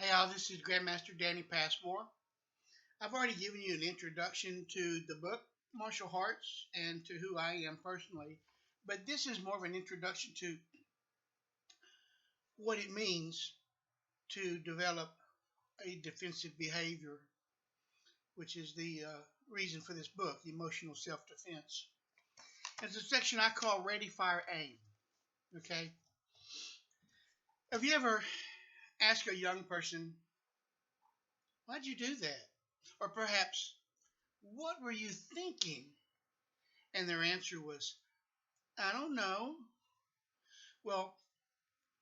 Hey all, this is Grandmaster Danny Passmore. I've already given you an introduction to the book, Martial Arts, and to who I am personally, but this is more of an introduction to what it means to develop a defensive behavior, which is the reason for this book, Emotional Self-Defense. It's a section I call Ready, Fire, Aim. Okay? Have you ever asked a young person, why'd you do that? Or perhaps, what were you thinking? And their answer was, I don't know. Well,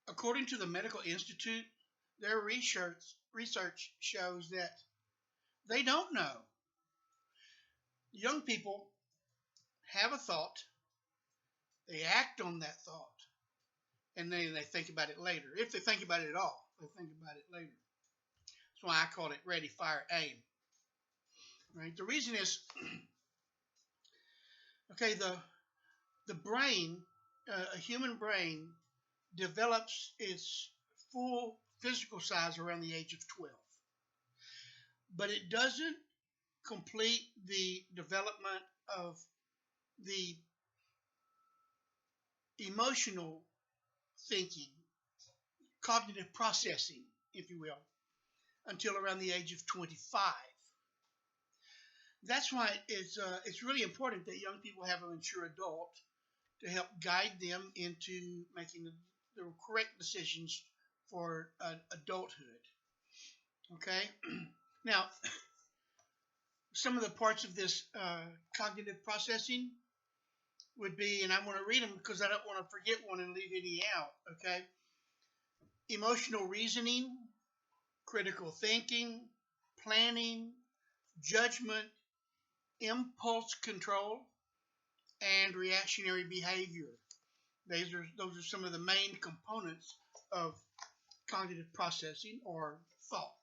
according to the Medical Institute, their research shows that they don't know. Young people have a thought, they act on that thought, and then they think about it later. If they think about it at all, they think about it later. That's why I call it ready, fire, aim. Right? The reason is, okay, the brain, a human brain, develops its full physical size around the age of 12. But it doesn't complete the development of the emotional thinking, cognitive processing, if you will, until around the age of 25. That's why it's really important that young people have a mature adult to help guide them into making the correct decisions for adulthood. Okay? Now, some of the parts of this cognitive processing would be, and I want to read them because I don't want to forget one and leave any out, okay? Emotional reasoning, critical thinking, planning, judgment, impulse control, and reactionary behavior. Those are some of the main components of cognitive processing or thought.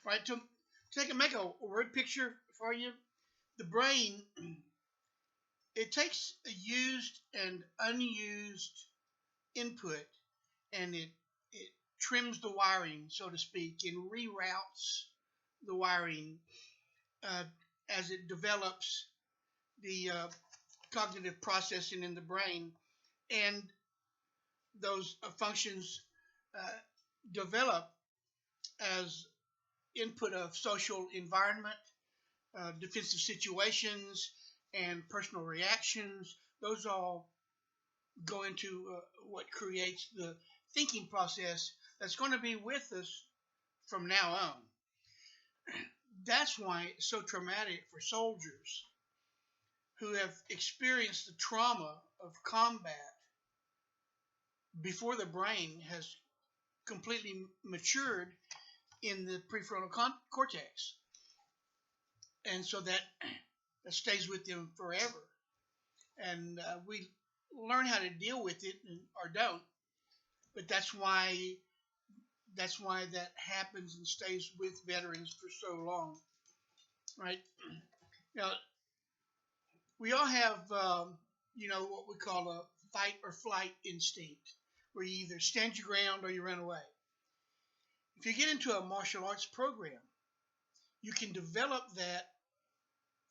Right? To make a word picture for you, the brain, it takes a used and unused input and it trims the wiring, so to speak, and reroutes the wiring as it develops the cognitive processing in the brain, and those functions develop as input of social environment, defensive situations, and personal reactions. Those all go into what creates the thinking process that's going to be with us from now on. That's why it's so traumatic for soldiers who have experienced the trauma of combat before the brain has completely matured in the prefrontal cortex. And so that stays with them forever. And we learn how to deal with it or don't. But that's why that happens and stays with veterans for so long, right? Now, we all have, what we call a fight or flight instinct, where you either stand your ground or you run away. If you get into a martial arts program, you can develop that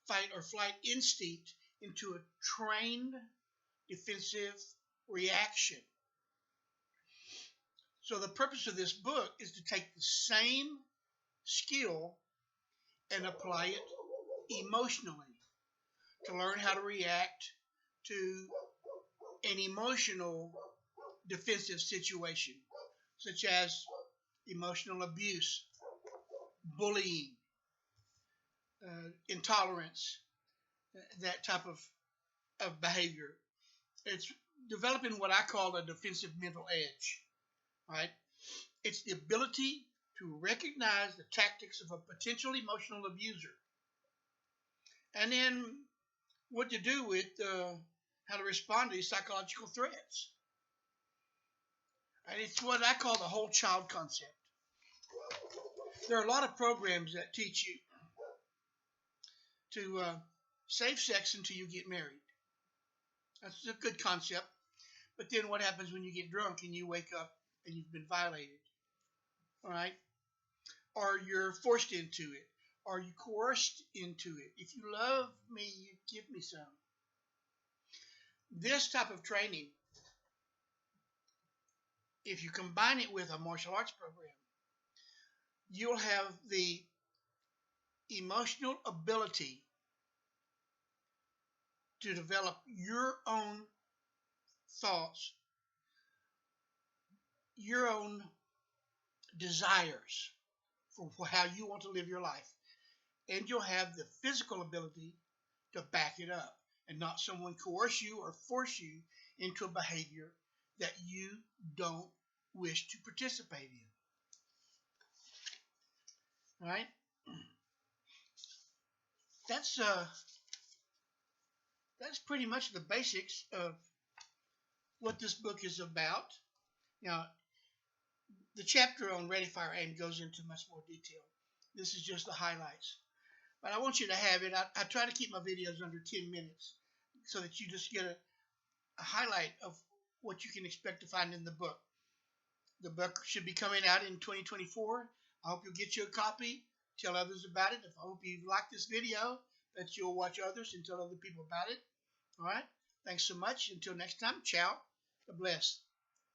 fight or flight instinct into a trained defensive reaction. So the purpose of this book is to take the same skill and apply it emotionally, to learn how to react to an emotional defensive situation, such as emotional abuse, bullying, intolerance, that type of behavior. It's developing what I call a defensive mental edge. Right? It's the ability to recognize the tactics of a potential emotional abuser, and then what to do with how to respond to these psychological threats. And it's what I call the whole child concept. There are a lot of programs that teach you to save sex until you get married. That's a good concept. But then what happens when you get drunk and you wake up and you've been violated? All right? or you're forced into it, or you coerced into it. If you love me, you give me some. This type of training, if you combine it with a martial arts program, you'll have the emotional ability to develop your own thoughts, your own desires for how you want to live your life. And you'll have the physical ability to back it up and not someone coerce you or force you into a behavior that you don't wish to participate in. All right? That's pretty much the basics of what this book is about. Now, the chapter on Ready, Fire, Aim goes into much more detail. This is just the highlights. But I want you to have it. I try to keep my videos under 10 minutes so that you just get a highlight of what you can expect to find in the book. The book should be coming out in 2024. I hope you'll get you a copy. Tell others about it. I hope you like this video, that you'll watch others and tell other people about it. All right? Thanks so much. Until next time, ciao. God bless.